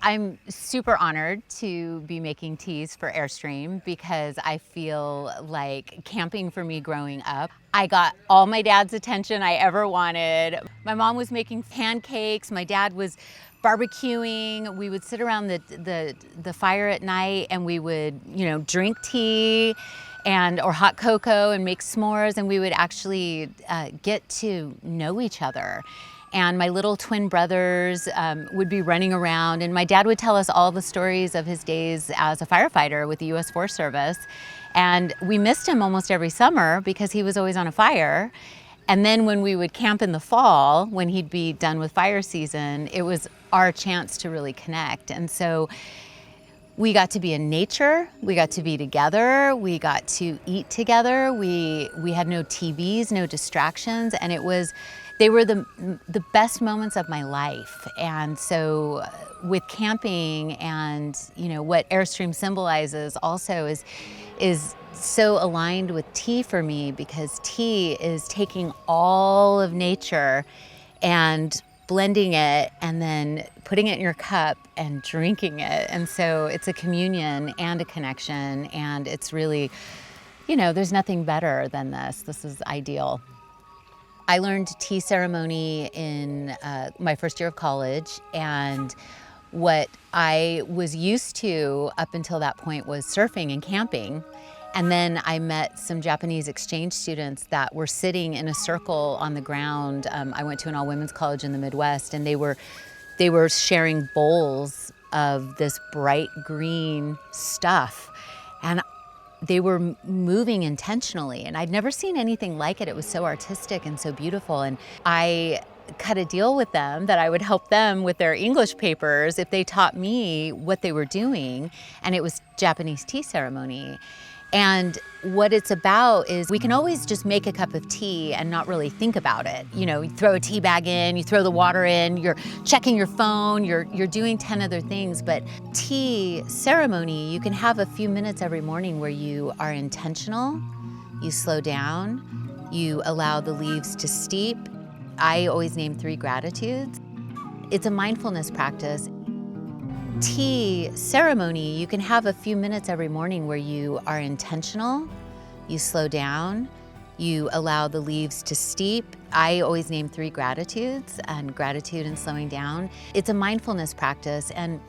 I'm super honored to be making teas for Airstream because I feel like camping for me growing up, I got all my dad's attention I ever wanted. My mom was making pancakes, my dad was barbecuing. We would sit around the fire at night and we would, drink tea or hot cocoa and make s'mores, and we would actually get to know each other. And my little twin brothers would be running around, and my dad would tell us all the stories of his days as a firefighter with the U.S. Forest Service. And we missed him almost every summer because he was always on a fire. And then when we would camp in the fall, when he'd be done with fire season, it was our chance to really connect. And so we got to be in nature, we got to be together, we got to eat together, we had no TVs, no distractions, and they were the best moments of my life. And so with camping and what Airstream symbolizes also is so aligned with tea for me, because tea is taking all of nature and blending it and then putting it in your cup and drinking it. And so it's a communion and a connection, and it's really, there's nothing better than this. This is ideal. I learned tea ceremony in my first year of college, and what I was used to up until that point was surfing and camping. And then I met some Japanese exchange students that were sitting in a circle on the ground. I went to an all-women's college in the Midwest, and they were sharing bowls of this bright green stuff. And they were moving intentionally, and I'd never seen anything like it. It was so artistic and so beautiful. And I cut a deal with them that I would help them with their English papers if they taught me what they were doing. And it was Japanese tea ceremony. And what it's about is we can always just make a cup of tea and not really think about it. You throw a tea bag in, you throw the water in, you're checking your phone, you're doing 10 other things. But tea ceremony, you can have a few minutes every morning where you are intentional, you slow down, you allow the leaves to steep. I always name 3 gratitudes. It's a mindfulness practice. Tea ceremony, you can have a few minutes every morning where you are intentional, you slow down, you allow the leaves to steep. I always name 3 gratitudes, and gratitude and slowing down. It's a mindfulness practice, and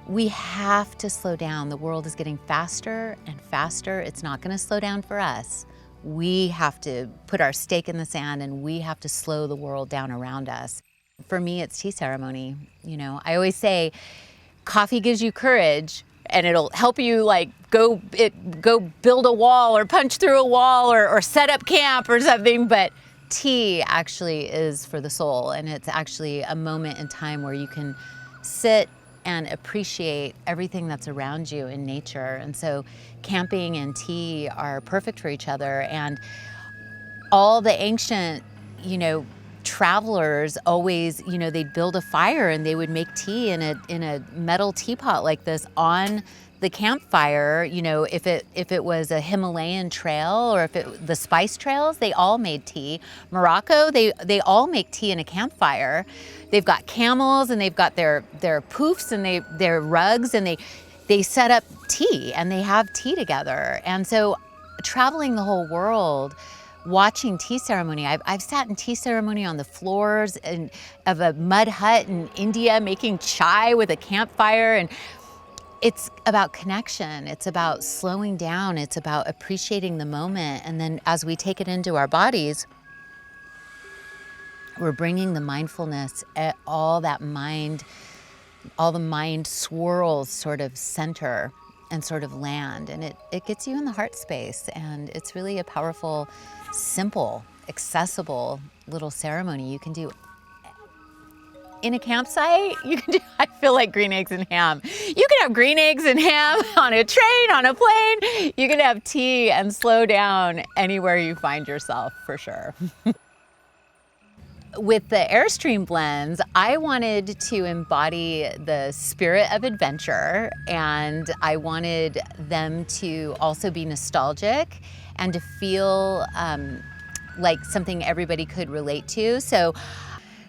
we have to slow down. The world is getting faster and faster. It's not going to slow down for us. We have to put our stake in the sand, and we have to slow the world down around us. For me, it's tea ceremony. I always say, coffee gives you courage, and it'll help you go build a wall or punch through a wall or set up camp or something. But tea actually is for the soul, and it's actually a moment in time where you can sit and appreciate everything that's around you in nature. And so camping and tea are perfect for each other. And all the ancient, travelers always, they'd build a fire and they would make tea in a metal teapot like this on the campfire. If it was a Himalayan trail or the spice trails, they all made tea. Morocco, they all make tea in a campfire. They've got camels, and they've got their poofs and their rugs, and they set up tea and they have tea together. And so traveling the whole world, watching tea ceremony. I've sat in tea ceremony on the floors of a mud hut in India, making chai with a campfire. And it's about connection. It's about slowing down. It's about appreciating the moment. And then as we take it into our bodies, we're bringing the mindfulness, all the mind swirls sort of center and sort of land. And it gets you in the heart space. And it's really a powerful, simple, accessible little ceremony you can do in a campsite. I feel like green eggs and ham. You can have green eggs and ham on a train, on a plane. You can have tea and slow down anywhere you find yourself, for sure. With the Airstream blends, I wanted to embody the spirit of adventure, and I wanted them to also be nostalgic and to feel like something everybody could relate to. So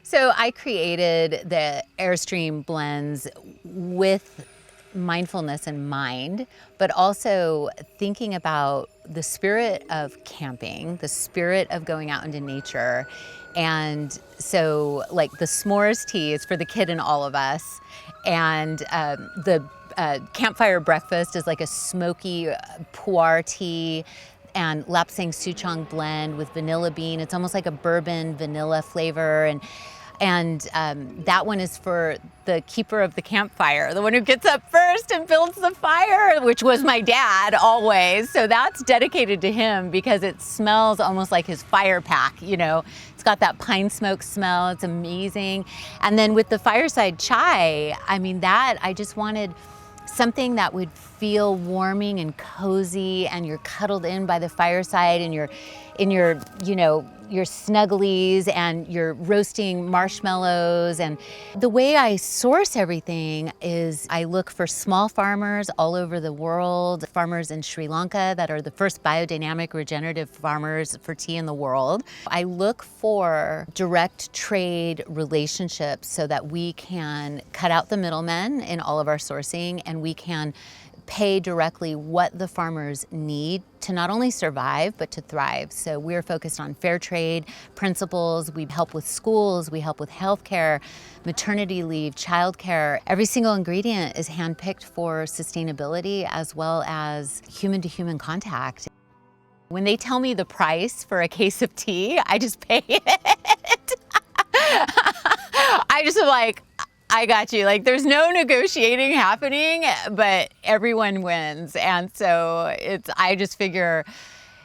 So I created the Airstream blends with mindfulness in mind, but also thinking about the spirit of camping, the spirit of going out into nature. And so like the s'mores tea is for the kid in all of us. And the Campfire Breakfast is like a smoky pu-erh tea and lapsang souchong blend with vanilla bean. It's almost like a bourbon vanilla flavor. And that one is for the keeper of the campfire, the one who gets up first and builds the fire, which was my dad always. So that's dedicated to him because it smells almost like his fire pack, you know. It's got that pine smoke smell, it's amazing. And then with the Fireside Chai, I mean, that I just wanted something that would feel warming and cozy, and you're cuddled in by the fireside and you're in your, you know, your snugglies and you're roasting marshmallows. And the way I source everything is I look for small farmers all over the world, farmers in Sri Lanka that are the first biodynamic regenerative farmers for tea in the world. I look for direct trade relationships so that we can cut out the middlemen in all of our sourcing, and we can pay directly what the farmers need to not only survive, but to thrive. So we're focused on fair trade principles. We help with schools, we help with healthcare, maternity leave, childcare. Every single ingredient is handpicked for sustainability as well as human-to-human contact. When they tell me the price for a case of tea, I just pay it. I just am like, I got you. Like, there's no negotiating happening, but everyone wins. And so I just figure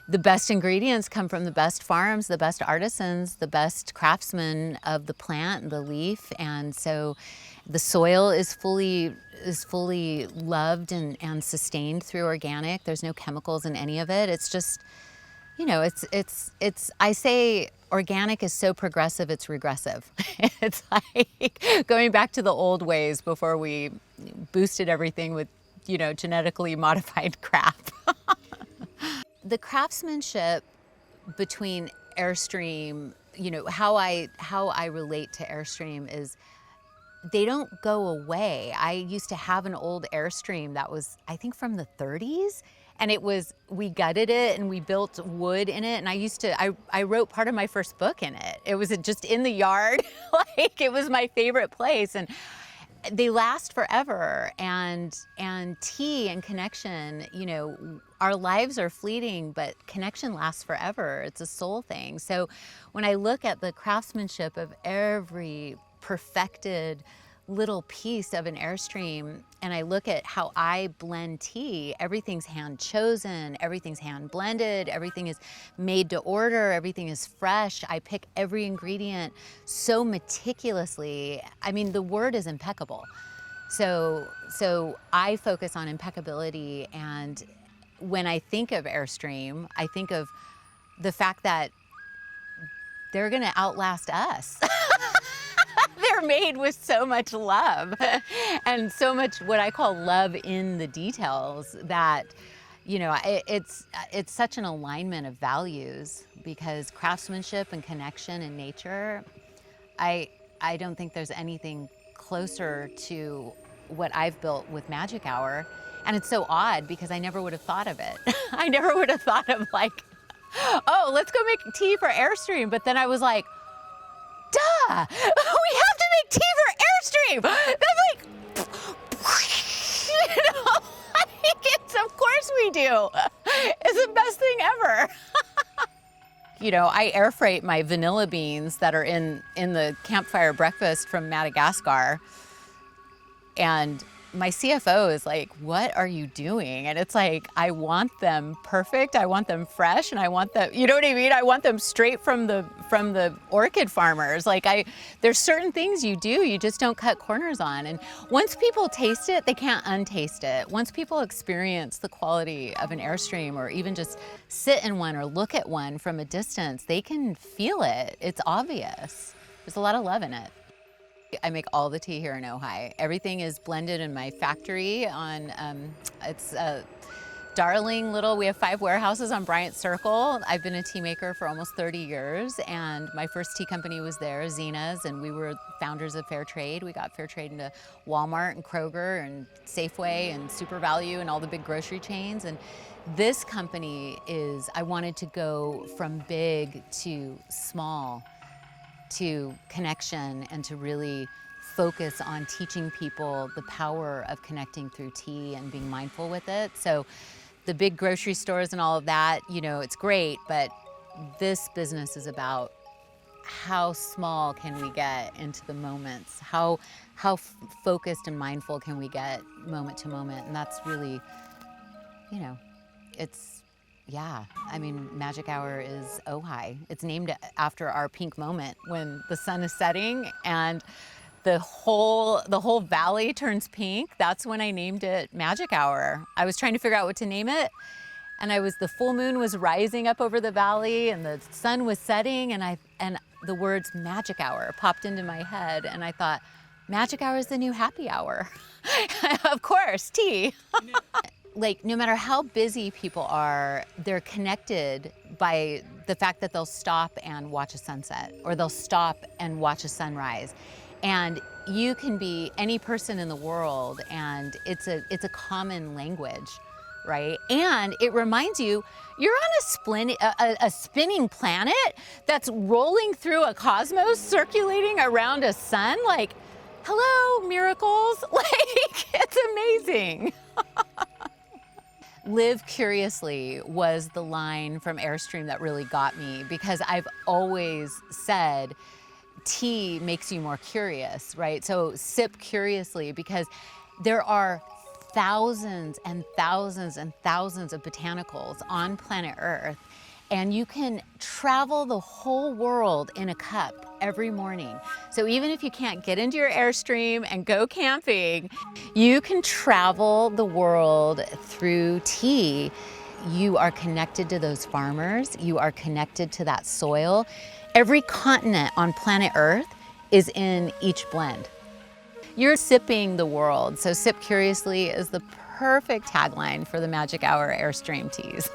the best ingredients come from the best farms, the best artisans, the best craftsmen of the plant, the leaf. And so the soil is fully loved and sustained through organic. There's no chemicals in any of it. It's just, you know, I say organic is so progressive, it's regressive. It's like going back to the old ways before we boosted everything with, you know, genetically modified crap. The craftsmanship between Airstream, you know, how I relate to Airstream is they don't go away. I used to have an old Airstream that was, I think, from the 30s. And we gutted it and we built wood in it. And I wrote part of my first book in it. It was just in the yard. Like, it was my favorite place. And they last forever. And tea and connection, you know, our lives are fleeting, but connection lasts forever. It's a soul thing. So when I look at the craftsmanship of every perfected little piece of an Airstream, and I look at how I blend tea, everything's hand chosen, everything's hand blended, everything is made to order, everything is fresh. I pick every ingredient so meticulously. I mean, the word is impeccable. So I focus on impeccability, and when I think of Airstream, I think of the fact that they're gonna outlast us. They're made with so much love and so much what I call love in the details that, you know, it's such an alignment of values, because craftsmanship and connection and nature, I don't think there's anything closer to what I've built with Magic Hour. And it's so odd because I never would have thought of it. I never would have thought of like, oh, let's go make tea for Airstream. But then I was like, duh, we have to make tea for Airstream. That's like, you know, of course we do. It's the best thing ever. You know, I air freight my vanilla beans that are in the Campfire Breakfast from Madagascar. And my CFO is like, what are you doing? And it's like, I want them perfect, I want them fresh, and I want them, you know what I mean? I want them straight from the orchid farmers. Like, there's certain things you do, you just don't cut corners on. And once people taste it, they can't untaste it. Once people experience the quality of an Airstream, or even just sit in one or look at one from a distance, they can feel it. It's obvious. There's a lot of love in it. I make all the tea here in Ojai. Everything is blended in my factory on, it's darling little, we have 5 warehouses on Bryant Circle. I've been a tea maker for almost 30 years, and my first tea company was there, Zhena's, and we were founders of Fair Trade. We got Fair Trade into Walmart and Kroger and Safeway and Super Value and all the big grocery chains. And this company is, I wanted to go from big to small, to connection, and to really focus on teaching people the power of connecting through tea and being mindful with it. So the big grocery stores and all of that, you know, it's great, but this business is about how small can we get into the moments? How focused and mindful can we get moment to moment? And that's really, you know, it's, yeah, I mean, Magic Hour is Ojai. It's named after our pink moment when the sun is setting and the whole valley turns pink. That's when I named it Magic Hour. I was trying to figure out what to name it, and the full moon was rising up over the valley and the sun was setting, and the words Magic Hour popped into my head, and I thought, Magic Hour is the new happy hour. Of course, tea. Like, no matter how busy people are, they're connected by the fact that they'll stop and watch a sunset, or they'll stop and watch a sunrise. And you can be any person in the world, and it's a common language, right? And it reminds you, you're on a spinning planet that's rolling through a cosmos, circulating around a sun. Like, hello, miracles. Like, it's amazing. Live curiously was the line from Airstream that really got me, because I've always said tea makes you more curious, right? So sip curiously, because there are thousands and thousands and thousands of botanicals on planet Earth, and you can travel the whole world in a cup every morning. So even if you can't get into your Airstream and go camping, you can travel the world through tea. You are connected to those farmers, you are connected to that soil. Every continent on planet Earth is in each blend. You're sipping the world, so sip curiously is the perfect tagline for the Magic Hour Airstream teas.